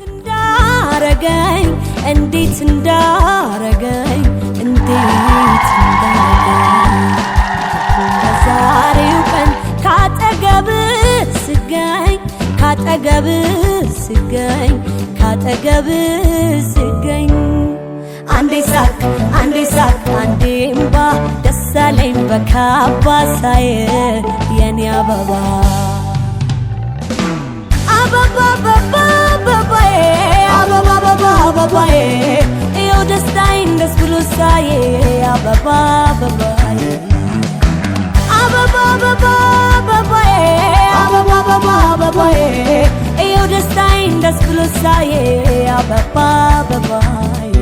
እንዳረገኝ እንዴት እንዳረገኝ በዛሬው ቀን ካጠገብ ስገኝ አንዴ ሳቅ አንዴ እምባ ደስ አለኝ በካባ ሳየ የኔ አበባ አበባዬ እየው ደስታዬን ደስ ብሎ ሳየ አበባዬ እየው ደስታዬን ደስ ብሎ ሳየ አበባዬ